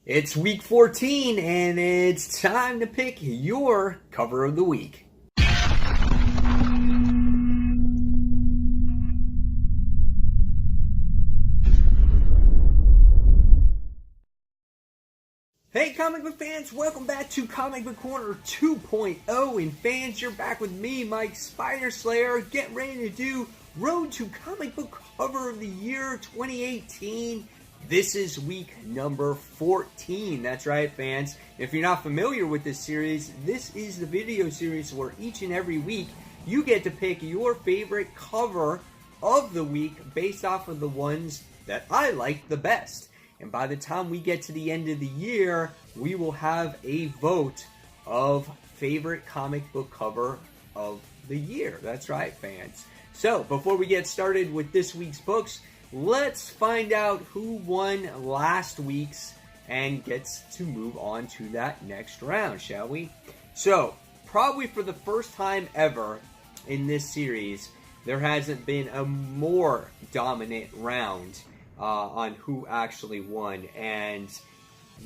It's week 14, and it's time to pick your cover of the week. Hey comic book fans, welcome back to Comic Book Corner 2.0. And fans, you're back with me, Mike Spider Slayer, getting ready to do Road to Comic Book Cover of the Year 2018. This is week number 14. That's right, fans. If you're not familiar with this series, this is the video series where each and every week you get to pick your favorite cover of the week based off of the ones that I like the best. And by the time we get to the end of the year, we will have a vote of favorite comic book cover of the year. That's right, fans. So, before we get started with this week's books, let's find out who won last week's and gets to move on to that next round, shall we? So, probably for the first time ever in this series, there hasn't been a more dominant round on who actually won. And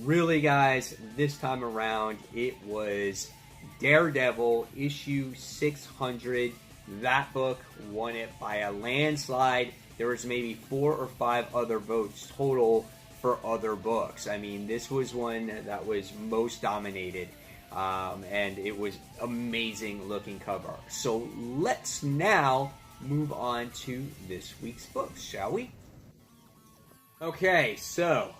really, guys, this time around, it was Daredevil issue 600. That book won it by a landslide. There was maybe 4 or 5 other votes total for other books. I mean, this was one that was most dominated. And it was amazing looking cover. So let's now move on to this week's books, shall we? Okay, so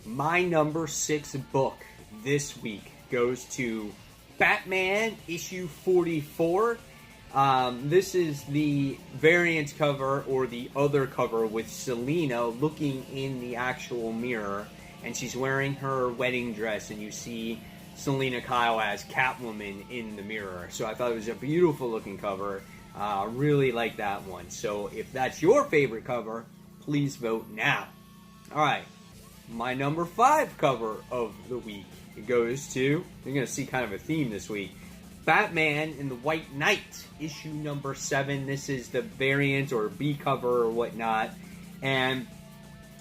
my number 6 book this week goes to Batman issue 44. This is the variant cover, or the other cover, with Selina looking in the actual mirror, and she's wearing her wedding dress, and you see Selina Kyle as Catwoman in the mirror. So I thought it was a beautiful looking cover. Really like that one. So if that's your favorite cover, please vote now. Alright, my number 5 cover of the week goes to, you're going to see kind of a theme this week, Batman in the White Knight, issue number 7. This is the variant or B cover or whatnot. And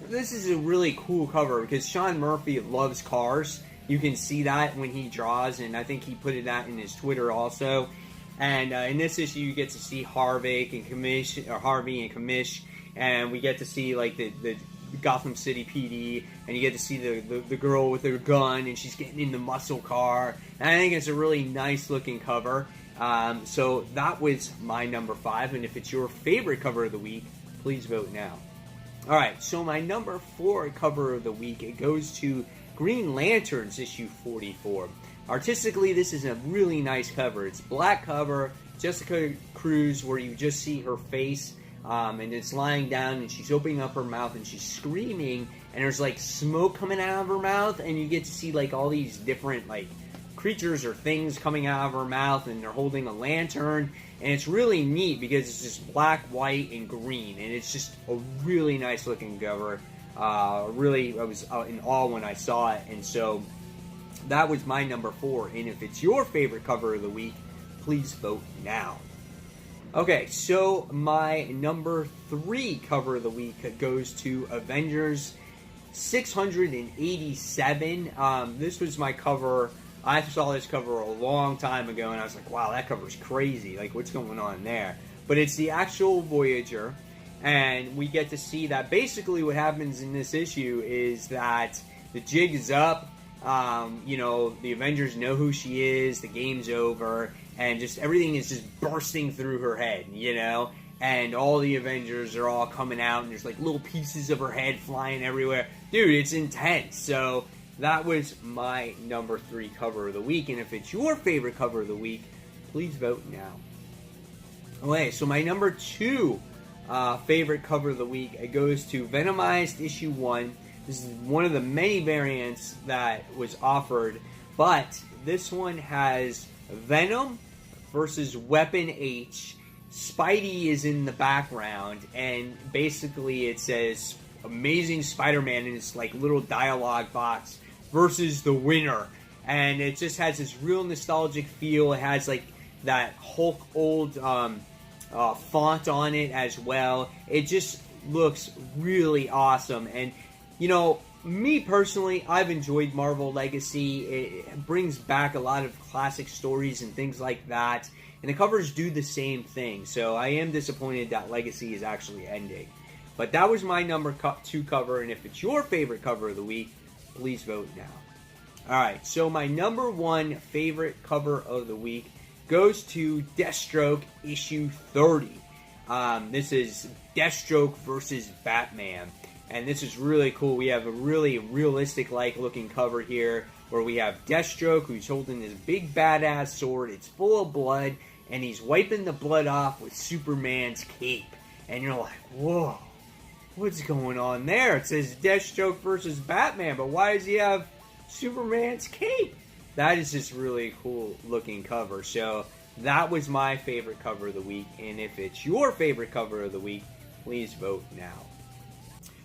this is a really cool cover because Sean Murphy loves cars. You can see that when he draws, and I think he put that in his Twitter also. And in this issue, you get to see Harvey and Commish, and we get to see like the Gotham City PD, and you get to see the girl with her gun, and she's getting in the muscle car. And I think it's a really nice looking cover. So that was my number 5, and if it's your favorite cover of the week, please vote now. Alright, so my number 4 cover of the week, it goes to Green Lanterns issue 44. Artistically, this is a really nice cover. It's black cover, Jessica Cruz, where you just see her face. And it's lying down, and she's opening up her mouth, and she's screaming, and there's like smoke coming out of her mouth, and you get to see like all these different like creatures or things coming out of her mouth, and they're holding a lantern, and it's really neat because it's just black, white, and green, and it's just a really nice looking cover. Really, I was in awe when I saw it, and so that was my number 4. And if it's your favorite cover of the week, please vote now. Okay, so my number 3 cover of the week goes to Avengers 687. This was my cover. I saw this cover a long time ago, and I was like, wow, that cover's crazy. Like, what's going on there? But it's the actual Voyager, and we get to see that basically what happens in this issue is that the jig is up. The Avengers know who she is, the game's over, and just everything is just bursting through her head, and all the Avengers are all coming out, and there's like little pieces of her head flying everywhere. Dude, it's intense. So that was my number 3 cover of the week, and if it's your favorite cover of the week, please vote now. Okay, so my number 2 favorite cover of the week, it goes to Venomized issue 1. This is one of the many variants that was offered, but this one has Venom versus Weapon H. Spidey is in the background, and basically it says Amazing Spider-Man in this like little dialogue box versus the winner. And it just has this real nostalgic feel. It has like that Hulk old font on it as well. It just looks really awesome. And you know, me personally, I've enjoyed Marvel Legacy. It brings back a lot of classic stories and things like that. And the covers do the same thing. So I am disappointed that Legacy is actually ending. But that was my number 2 cover. And if it's your favorite cover of the week, please vote now. Alright, so my number 1 favorite cover of the week goes to Deathstroke issue 30. This is Deathstroke versus Batman. And this is really cool. We have a really realistic-like looking cover here where we have Deathstroke who's holding this big badass sword. It's full of blood and he's wiping the blood off with Superman's cape. And you're like, whoa, what's going on there? It says Deathstroke versus Batman, but why does he have Superman's cape? That is just really cool looking cover. So that was my favorite cover of the week. And if it's your favorite cover of the week, please vote now.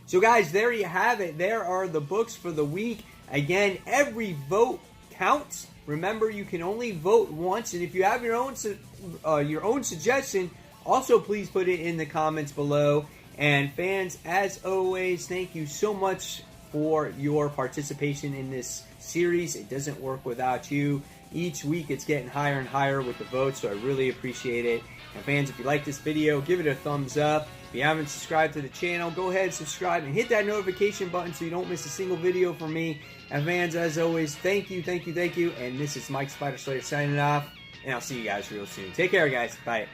So guys, there you have it. There are the books for the week. Again, every vote counts. Remember, you can only vote once. And if you have your own suggestion, also please put it in the comments below. And fans, as always, thank you so much for your participation in this series. It doesn't work without you. Each week it's getting higher and higher with the votes, so I really appreciate it. And fans, if you like this video, give it a thumbs up. If you haven't subscribed to the channel, go ahead and subscribe and hit that notification button so you don't miss a single video from me. And fans, as always, thank you. And this is Mike Spider Slayer signing off, and I'll see you guys real soon. Take care, guys. Bye.